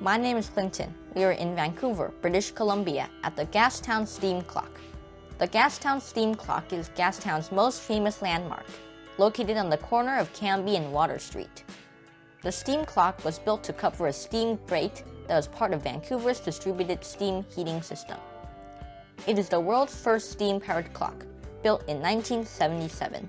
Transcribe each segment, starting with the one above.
My name is Clinton. We are in Vancouver, British Columbia at the Gastown Steam Clock. The Gastown Steam Clock is Gastown's most famous landmark, located on the corner of Cambie and Water Street. The steam clock was built to cover a steam grate that was part of Vancouver's distributed steam heating system. It is the world's first steam-powered clock, built in 1977.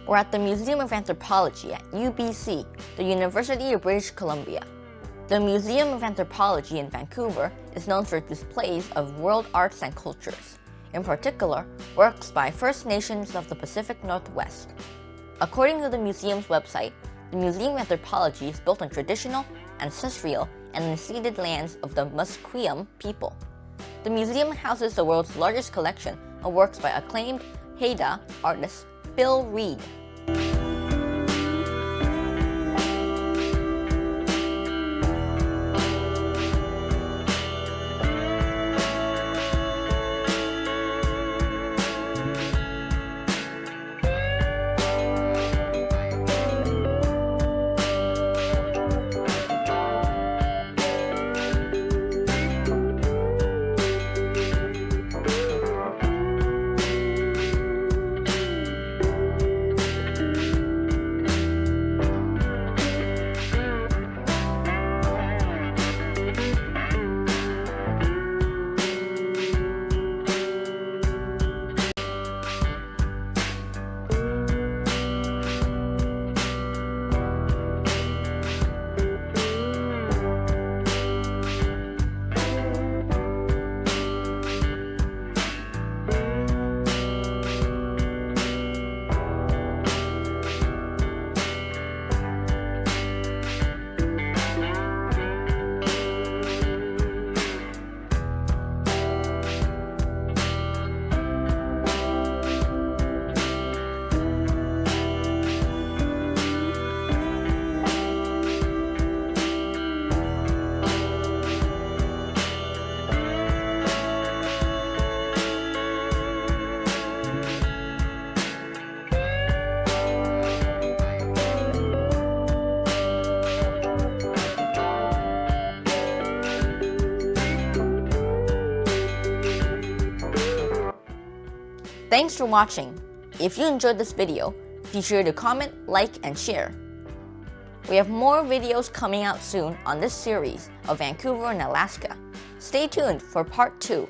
We're at the Museum of Anthropology at UBC, the University of British Columbia. The Museum of Anthropology in Vancouver is known for displays of world arts and cultures, in particular, works by First Nations of the Pacific Northwest. According to the museum's website, the Museum of Anthropology is built on traditional, ancestral, and unceded lands of the Musqueam people. The museum houses the world's largest collection of works by acclaimed Haida artist Bill Reed. Thanks for watching. If you enjoyed this video, be sure to comment, like, and share. We have more videos coming out soon on this series of Vancouver and Alaska. Stay tuned for part 2.